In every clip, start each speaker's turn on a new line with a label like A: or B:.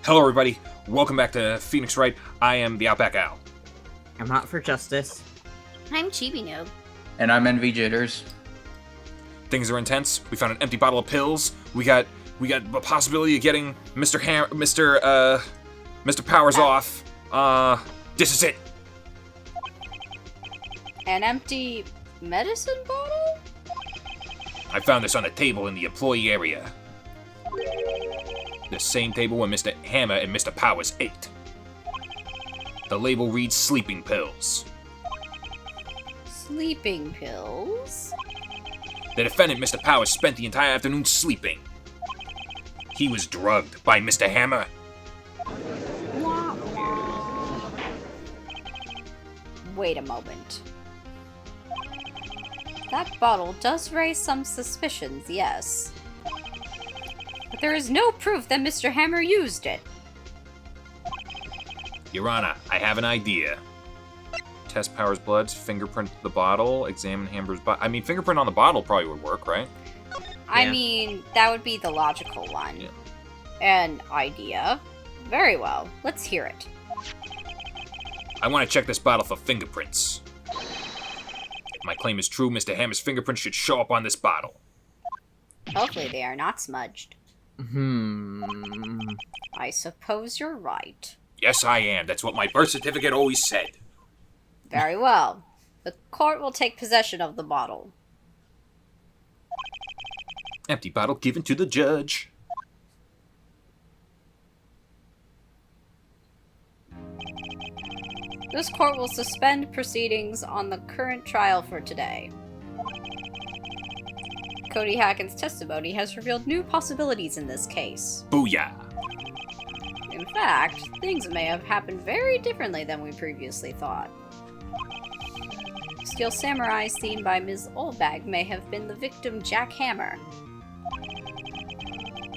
A: Hello, everybody. Welcome back to Phoenix Wright. I am TheOutbackAl.
B: I'm hot for justice.
C: I'm Chibi Noob.
D: And I'm NV Jitters.
A: Things are intense. We found an empty bottle of pills. We got the possibility of getting Mr. Powers off. This is it.
C: An empty medicine bottle?
A: I found this on a table in the employee area. The same table where Mr. Hammer and Mr. Powers ate. The label reads sleeping pills.
C: Sleeping pills?
A: The defendant, Mr. Powers, spent the entire afternoon sleeping. He was drugged by Mr. Hammer.
C: Wah, wah. Wait a moment. That bottle does raise some suspicions, yes. But there is no proof that Mr. Hammer used it.
A: Your Honor, I have an idea. Test Powers' blood, fingerprint the bottle, examine Hammer's body. I mean, fingerprint on the bottle probably would work, right?
C: I
A: Yeah.
C: mean, that would be the logical one.
A: Yeah.
C: An idea. Very well. Let's hear it.
A: I want to check this bottle for fingerprints. If my claim is true, Mr. Hammer's fingerprints should show up on this bottle.
C: Hopefully they are not smudged.
B: Hmm.
C: I suppose you're right.
A: Yes, I am. That's what my birth certificate always said.
C: Very well. The court will take possession of the bottle.
A: Empty bottle given to the judge.
C: This court will suspend proceedings on the current trial for today. Cody Hacken's testimony has revealed new possibilities in this case.
A: Booyah.
C: In fact, things may have happened very differently than we previously thought. Steel Samurai seen by Ms. Oldbag may have been the victim Jack Hammer.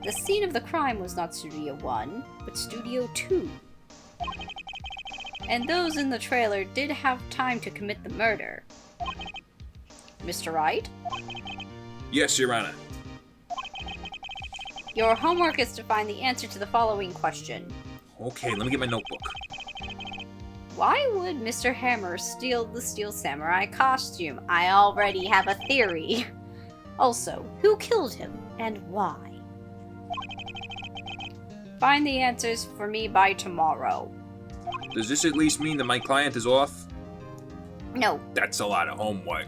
C: The scene of the crime was not Studio 1, but Studio 2. And those in the trailer did have time to commit the murder. Mr. Wright?
A: Yes, Your Honor.
C: Your homework is to find the answer to the following question.
A: Okay, let me get my notebook.
C: Why would Mr. Hammer steal the Steel Samurai costume? I already have a theory. Also, who killed him and why? Find the answers for me by tomorrow.
A: Does this at least mean that my client is off?
C: No,
A: That's a lot of homework.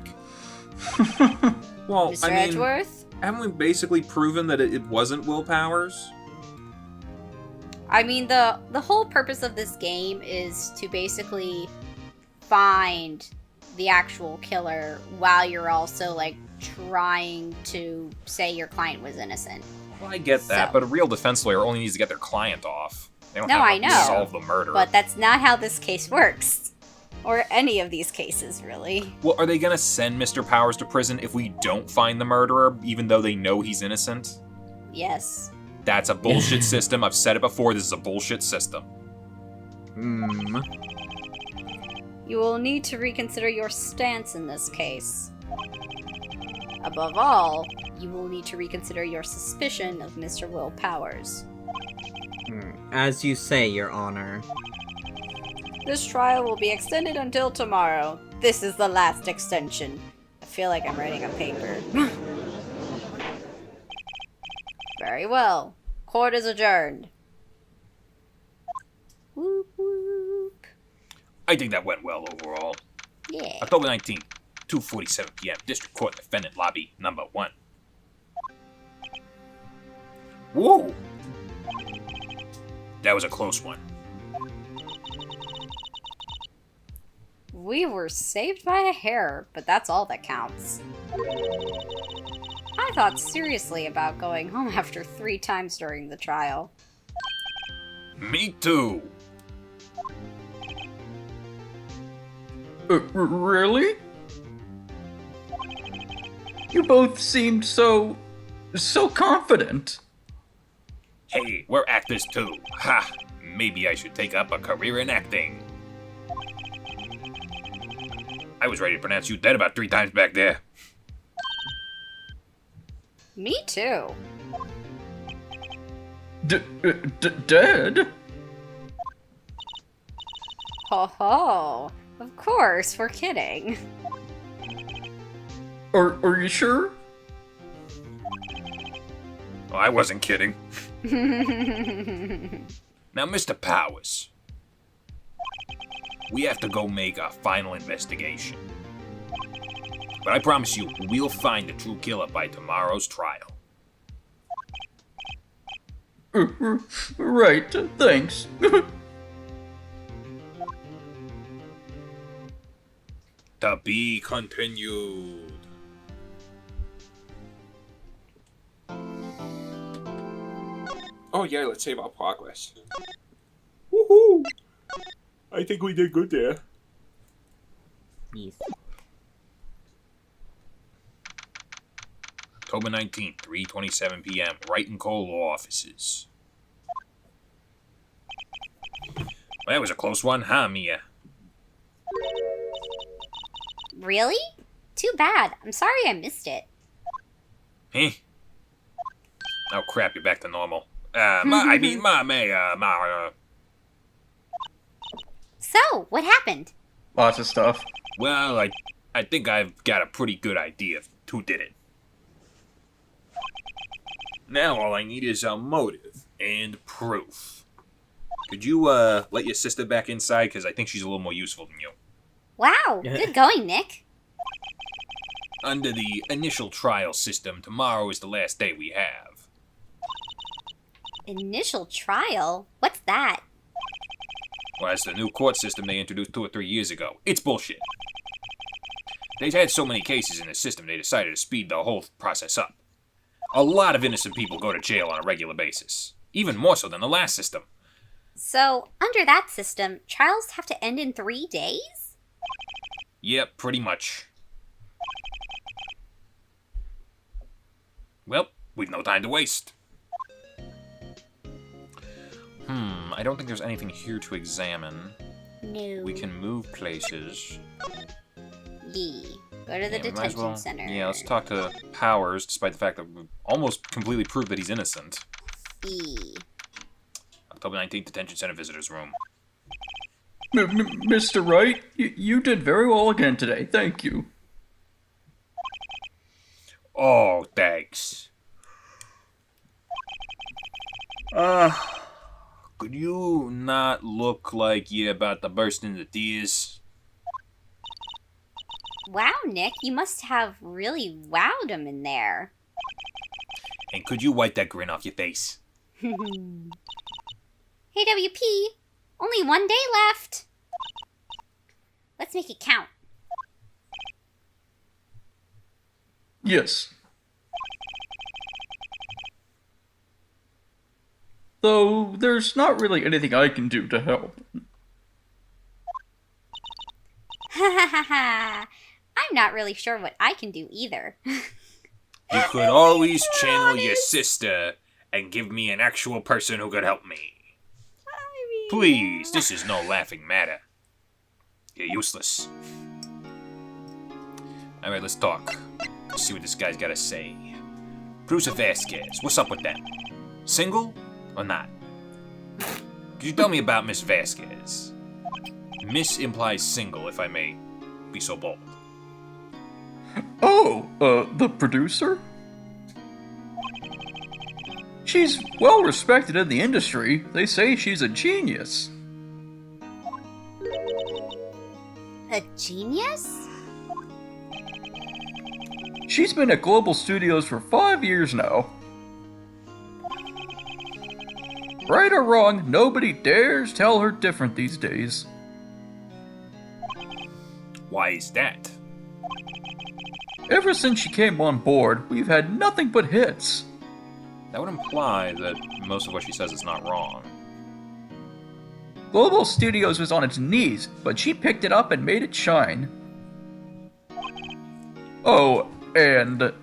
A: Well,
C: Mr.
A: I mean,
C: Edgeworth?
A: haven't we basically proven that it wasn't Will Powers?
C: I mean, the whole purpose of this game is to basically find the actual killer while you're also, like, trying to say your client was innocent.
A: Well, I get that,
C: So-
A: but a real defense lawyer only needs to get their client off. They don't
C: No,
A: have
C: I
A: to
C: know,
A: solve the murder.
C: But that's not how this case works. Or any of these cases, really.
A: Well, are they gonna send Mr. Powers to prison if we don't find the murderer, even though they know he's innocent?
C: Yes.
A: That's a bullshit system. I've said it before. This is a bullshit system.
B: Hmm.
C: You will need to reconsider your stance in this case. Above all, you will need to reconsider your suspicion of Mr. Will Powers.
B: As you say, Your Honor.
C: This trial will be extended until tomorrow. This is the last extension. I feel like I'm writing a paper. Very well. Court is adjourned. Whoop whoop.
A: I think that went well overall.
C: Yeah.
A: October 19th, 2:47 p.m. District Court Defendant Lobby Number 1. Whoa! That was a close one.
C: We were saved by a hair, but that's all that counts. I thought seriously about going home after 3 times during the trial.
A: Me too.
D: Really? You both seemed so confident.
A: Hey, we're actors too. Ha! Maybe I should take up a career in acting. I was ready to pronounce you dead about 3 times back there.
C: Me too.
D: Dead?
C: Ho ho. Of course, we're kidding.
D: Are you sure?
A: Oh, I wasn't kidding. Now, Mr. Powers, we have to go make a final investigation. But I promise you, we'll find the true killer by tomorrow's trial.
D: Right, thanks.
A: To be continued.
E: Oh yeah, let's save our progress. Woohoo! I think we did good there.
B: Yes.
A: October 19th, 3:27 p.m. Wright and Cole law offices. Well, that was a close one, huh, Mia?
C: Really? Too bad. I'm sorry I missed it.
A: Huh? Oh crap, you're back to normal.
C: So, what happened?
D: Lots of stuff.
A: Well, I think I've got a pretty good idea of who did it. Now all I need is a motive and proof. Could you, let your sister back inside? Because I think she's a little more useful than you.
C: Wow, good going, Nick.
A: Under the initial trial system, tomorrow is the last day we have.
C: Initial trial? What's that?
A: Well, that's the new court system they introduced 2 or 3 years ago. It's bullshit. They've had so many cases in the system, they decided to speed the whole process up. A lot of innocent people go to jail on a regular basis. Even more so than the last system.
C: So, under that system, trials have to end in 3 days?
A: Yep, pretty much. Well, we've no time to waste. I don't think there's anything here to examine.
C: No.
A: We can move places.
C: Yee. Go to the
A: Yeah, we might as
C: detention
A: well-
C: center.
A: Yeah, let's talk to Powers, despite the fact that we've almost completely proved that he's innocent.
C: Yee.
A: October 19th, detention center visitors room.
D: Mr. Wright, you did very well again today. Thank you.
A: Oh, thanks. Could you not look like you're about to burst into tears?
C: Wow, Nick, you must have really wowed him in there.
A: And could you wipe that grin off your face?
C: Hey, WP, only 1 day left. Let's make it count.
D: Yes. Though, there's not really anything I can do to help.
C: Ha ha ha ha. I'm not really sure what I can do either.
A: You could always channel your sister and give me an actual person who could help me. Please, this is no laughing matter. You're useless. Alright, let's talk. Let's see what this guy's gotta say. Producer Vasquez, what's up with that? Single or not? Could you tell me about Miss Vasquez? Miss implies single, if I may be so bold.
D: Oh, the producer? She's well respected in the industry. They say she's a genius.
C: A genius?
D: She's been at Global Studios for 5 years now. Right or wrong, nobody dares tell her different these days.
A: Why is that?
D: Ever since she came on board, we've had nothing but hits.
A: That would imply that most of what she says is not wrong.
D: Global Studios was on its knees, but she picked it up and made it shine. Oh, and...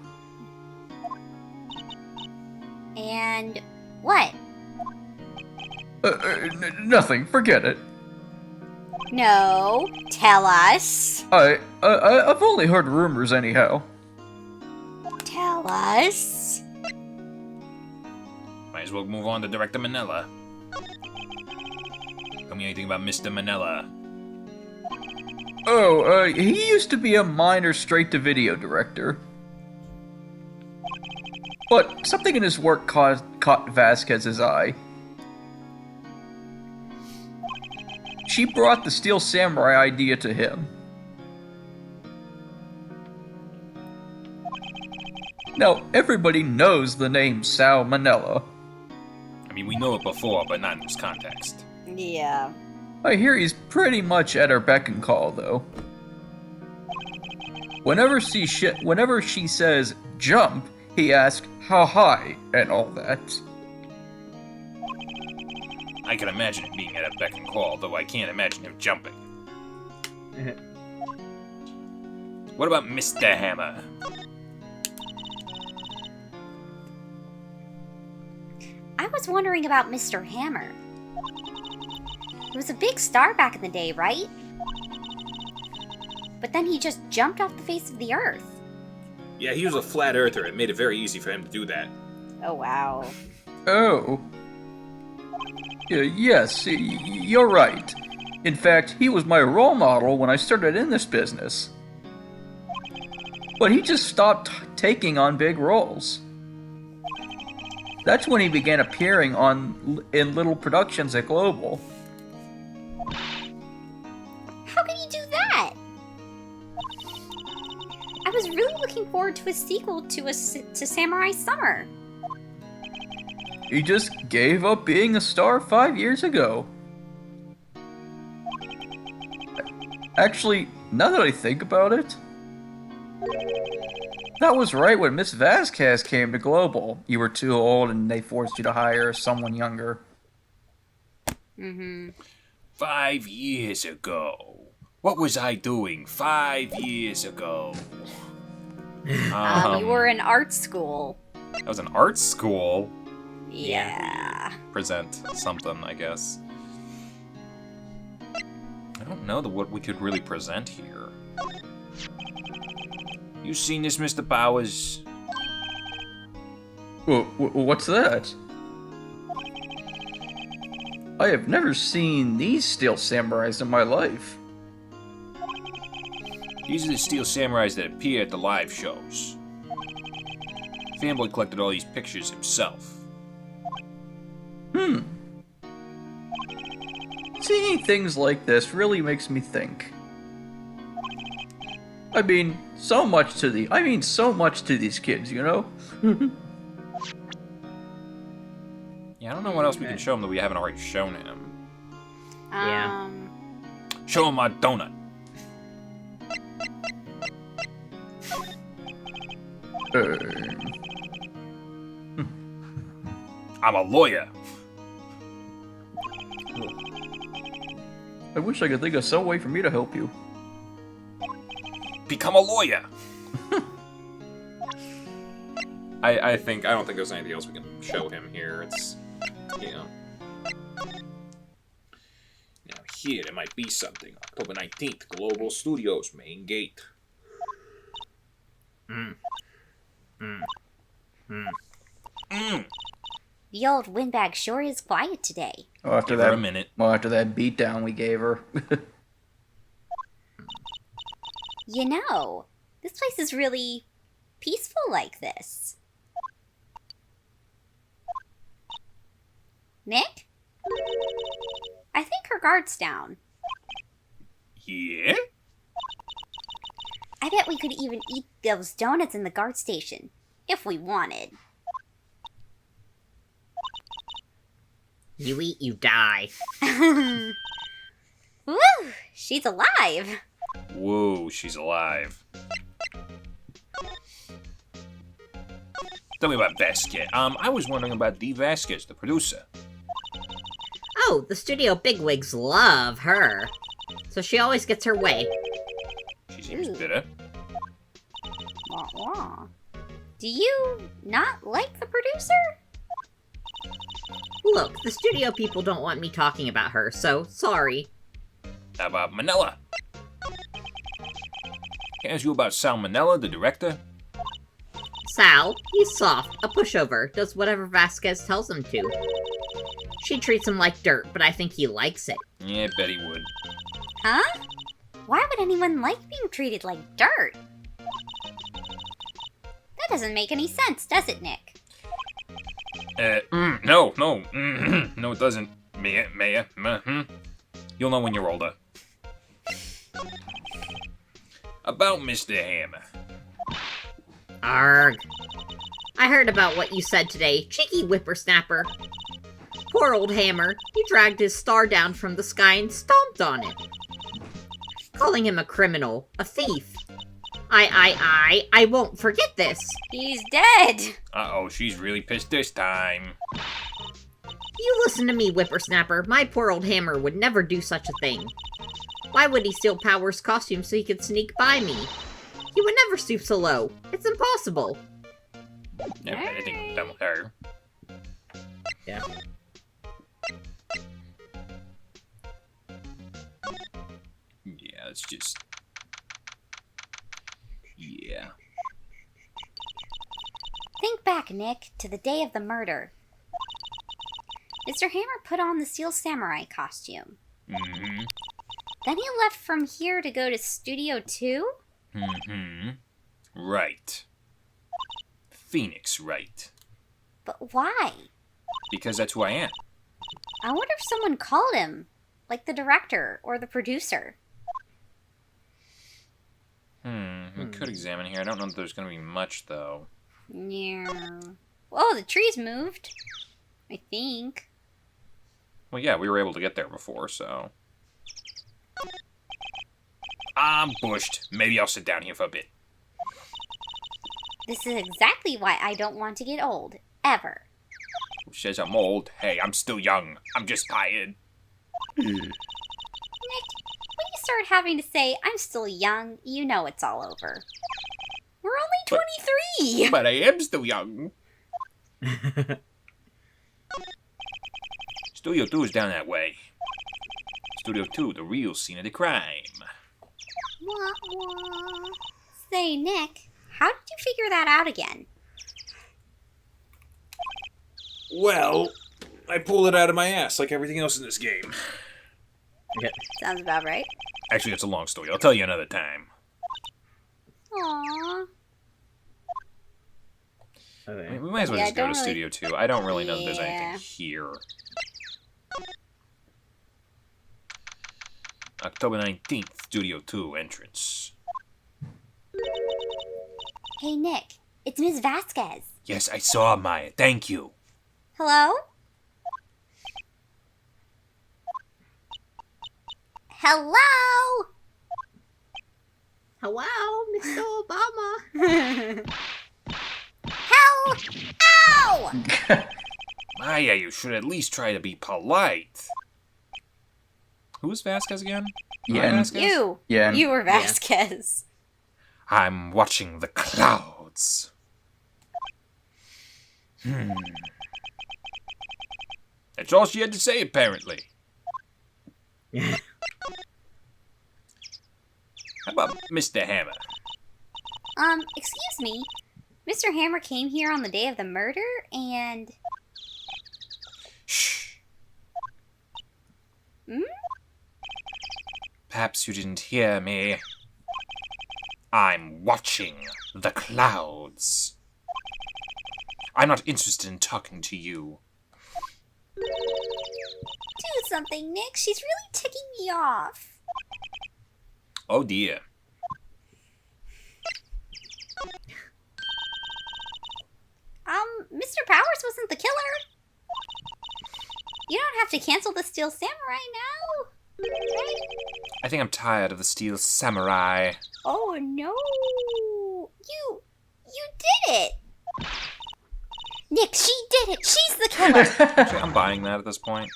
C: And what?
D: Nothing, forget it.
C: No, tell us.
D: I've only heard rumors anyhow.
C: Tell us.
A: Might as well move on to Director Manila. Tell me anything about Mr. Manila.
D: Oh, he used to be a minor straight-to-video director. But something in his work caught Vasquez's eye. She brought the Steel Samurai idea to him. Now, everybody knows the name Sal Manella.
A: I mean, we know it before, but not in this context.
C: Yeah.
D: I hear he's pretty much at her beck and call, though. Whenever she says jump, he asks how high and all that.
A: I can imagine him being at a beck and call, though I can't imagine him jumping. What about Mr. Hammer?
C: I was wondering about Mr. Hammer. He was a big star back in the day, right? But then he just jumped off the face of the earth.
E: Yeah, he was a flat earther. It made it very easy for him to do that.
C: Oh, wow.
D: Oh. Yes, you're right. In fact, he was my role model when I started in this business. But he just stopped taking on big roles. That's when he began appearing in little productions at Global.
C: How can you do that? I was really looking forward to a sequel to Samurai Summer.
D: He just gave up being a star 5 years ago. Actually, now that I think about it, that was right when Miss Vasquez came to Global. You were too old and they forced you to hire someone younger.
C: Mm-hmm.
A: 5 years ago. What was I doing 5 years ago?
C: You were in art school.
A: I was in art school.
C: Yeah.
A: Present something, I guess. I don't know what we could really present here. You seen this, Mr. Powers?
D: What's that? I have never seen these Steel Samurais in my life.
A: These are the Steel Samurais that appear at the live shows. Fanboy collected all these pictures himself.
D: Seeing things like this really makes me think. I mean, so much to these kids, you know?
A: Yeah, I don't know what else we can show him that we haven't already shown him.
B: Yeah.
A: Show him my donut. I'm a lawyer.
D: I wish I could think of some way for me to help you.
A: Become a lawyer.
E: I don't think there's anything else we can show him here. It's, you know. Now here there might be something. October 19th, Global Studios, main gate.
C: The old windbag sure is quiet today.
D: After
A: Give her a minute.
D: Well, after that beatdown we gave her.
C: You know, this place is really peaceful like this. Nick? I think her guard's down.
A: Yeah?
C: I bet we could even eat those donuts in the guard station, if we wanted.
B: You eat, you die.
C: Woo! She's alive!
A: Whoa, she's alive. Tell me about Vasquez. I was wondering about Dee Vasquez, the producer.
B: Oh, the studio bigwigs love her. So she always gets her way.
A: She seems
C: Ooh.
A: bitter.
C: Wah wah. Do you not like the producer?
B: Look, the studio people don't want me talking about her, so sorry.
A: How about Manila? Can I ask you about Sal Manella, the director?
B: Sal, he's soft, a pushover, does whatever Vasquez tells him to. She treats him like dirt, but I think he likes it.
A: Yeah, I bet he would.
C: Huh? Why would anyone like being treated like dirt? That doesn't make any sense, does it, Nick?
A: No, no, it doesn't. Maya, You'll know when you're older. About Mr. Hammer.
B: Arg. I heard about what you said today, cheeky whippersnapper. Poor old Hammer. You dragged his star down from the sky and stomped on it. Calling him a criminal, a thief. I won't forget this.
C: He's dead!
A: Uh-oh, she's really pissed this time.
B: You listen to me, whippersnapper. My poor old Hammer would never do such a thing. Why would he steal Power's costume so he could sneak by me? He would never stoop so low. It's impossible.
A: Yeah, I think I'm done with her.
B: Yeah.
A: Yeah, it's just... Yeah.
C: Think back, Nick, to the day of the murder. Mr. Hammer put on the Steel Samurai costume.
A: Mm-hmm.
C: Then he left from here to go to Studio 2?
A: Mm-hmm. Right. Phoenix Wright.
C: But why?
A: Because that's who I am.
C: I wonder if someone called him. Like the director or the producer.
A: We could examine here. I don't know if there's going to be much, though.
C: Yeah. Oh, the trees moved. I think.
A: Well, yeah, we were able to get there before, so... I'm bushed. Maybe I'll sit down here for a bit.
C: This is exactly why I don't want to get old. Ever.
A: Who says I'm old? Hey, I'm still young. I'm just tired.
C: Nick, when you start having to say, I'm still young, you know it's all over. We're only 23!
A: But I am still young. Studio 2 is down that way. Studio 2, the real scene of the crime.
C: Wah, wah. Say, Nick, how did you figure that out again?
E: Well, I pulled it out of my ass like everything else in this game.
C: Sounds about right.
A: Actually, it's a long story. I'll tell you another time.
C: Aww.
B: Okay.
A: We might as well
C: Yeah,
A: just go
C: don't
A: to
C: really-
A: Studio 2. I don't really know that there's
C: Yeah.
A: anything here. October 19th, Studio 2 entrance.
C: Hey, Nick, it's Ms. Vasquez.
A: Yes, I saw Maya. Thank you.
C: Hello? Hello?
B: Hello, Mr. Obama.
C: Hell! Ow!
A: Maya, you should at least try to be polite. Who's Vasquez again?
D: Yen.
A: Maya Vasquez?
C: You.
D: Yen.
C: You were Vasquez.
A: I'm watching the clouds. That's all she had to say, apparently. How about Mr. Hammer?
C: Excuse me. Mr. Hammer came here on the day of the murder, and...
A: Shh.
C: Hmm?
A: Perhaps you didn't hear me. I'm watching the clouds. I'm not interested in talking to you.
C: Do something, Nick. She's really ticking me off.
A: Oh dear.
C: Mr. Powers wasn't the killer. You don't have to cancel the Steel Samurai now. Right?
A: I think I'm tired of the Steel Samurai.
C: Oh no. You did it. Nick, she did it. She's the killer.
A: Actually, I'm buying that at this point.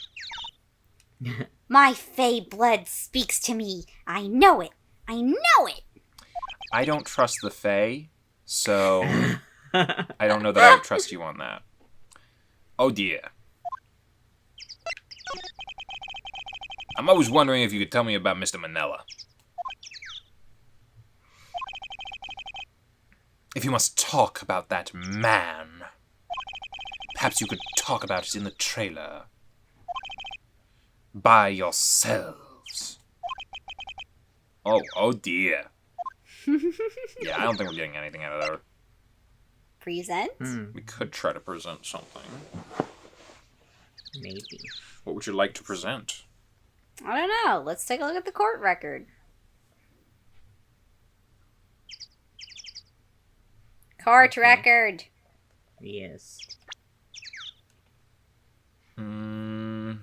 C: My Fey blood speaks to me. I know it. I know it.
A: I don't trust the Fae, so I don't know that I would trust you on that. Oh dear. I'm always wondering if you could tell me about Mr. Manila. If you must talk about that man, perhaps you could talk about it in the trailer. By yourselves. Oh dear. Yeah, I don't think we're getting anything out of there.
C: Present?
A: We could try to present something.
B: Maybe.
A: What would you like to present?
C: I don't know. Let's take a look at the court record. Court record.
B: Yes.
A: There's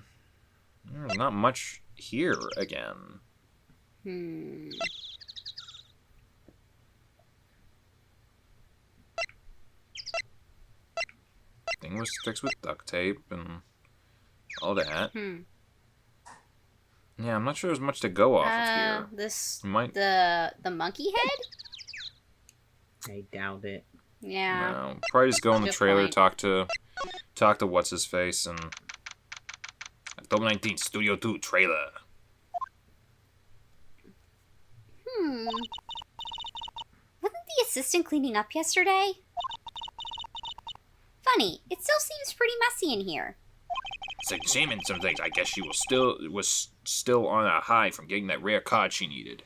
A: not much here again. Thing was fixed with duct tape and all that. Yeah, I'm not sure there's much to go off of here.
C: This
A: Might...
C: the monkey head?
B: I doubt it.
C: Yeah.
A: No, probably just go in the
C: Good
A: trailer,
C: point.
A: talk to what's his face, and October 19th, Studio 2 trailer.
C: Wasn't the assistant cleaning up yesterday? Funny, it still seems pretty messy in here.
A: Let's examine some things. I guess she was still on a high from getting that rare card she needed.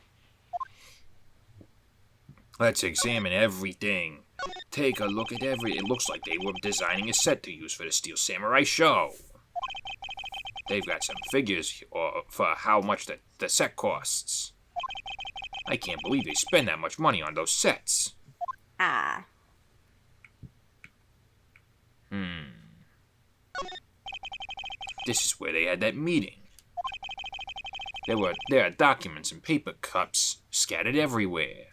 A: Let's examine everything. Take a look at It looks like they were designing a set to use for the Steel Samurai show. They've got some figures for how much the set costs. I can't believe they spend that much money on those sets.
C: Ah.
A: This is where they had that meeting. There are documents and paper cups scattered everywhere.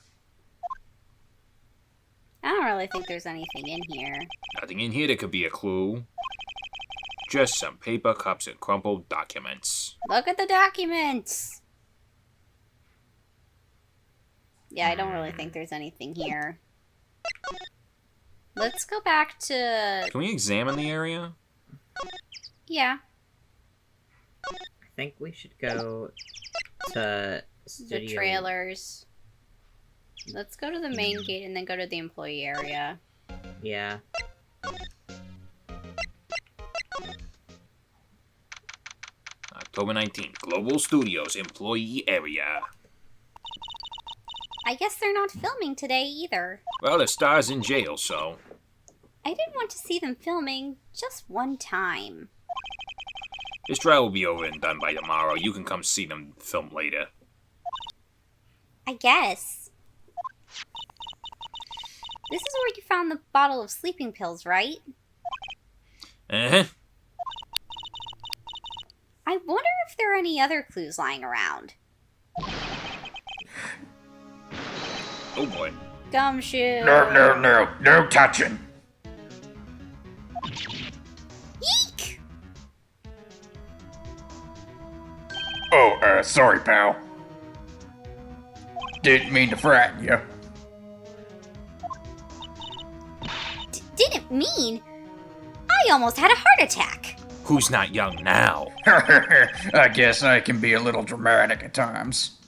C: I don't really think there's anything in here.
A: Nothing in here that could be a clue. Just some paper cups and crumpled documents.
C: Look at the documents! Yeah, I don't really think there's anything here. Let's go back to...
A: Can we examine the area?
C: Yeah,
B: I think we should go to
C: the
B: studio.
C: trailers. Let's go to the main gate and then go to the employee area.
B: Yeah.
A: October 19th, Global Studios employee area.
C: I guess they're not filming today either.
A: Well, the star's in jail, so...
C: I didn't want to see them filming just one time.
A: This trial will be over and done by tomorrow. You can come see them film later.
C: I guess. This is where you found the bottle of sleeping pills, right?
A: Uh-huh.
C: I wonder if there are any other clues lying around.
A: Oh boy.
C: Gumshoe.
D: No touching.
C: Yeek!
D: Oh, sorry, pal. Didn't mean to frighten you.
C: Didn't mean? I almost had a heart attack.
A: Who's not young now?
D: I guess I can be a little dramatic at times.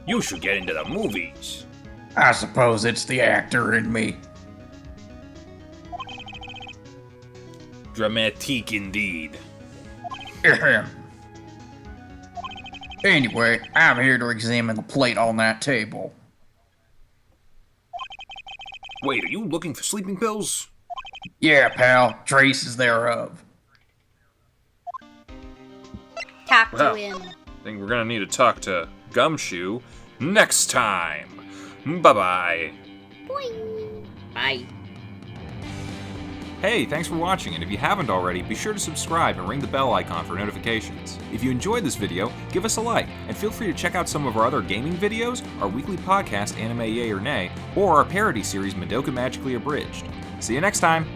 A: You should get into the movies.
D: I suppose it's the actor in me.
A: Dramatique indeed.
D: Ahem. Anyway, I'm here to examine the plate on that table.
A: Wait, are you looking for sleeping pills?
D: Yeah, pal, traces thereof.
C: Talk
A: Well.
C: to him.
A: I think we're gonna need to talk to Gumshoe next time. Bye-bye.
C: Boing.
B: Bye.
A: Hey, thanks for watching, and if you haven't already, be sure to subscribe and ring the bell icon for notifications. If you enjoyed this video, give us a like, and feel free to check out some of our other gaming videos, our weekly podcast, Anime Yay or Nay, or our parody series, Madoka Magically Abridged. See you next time!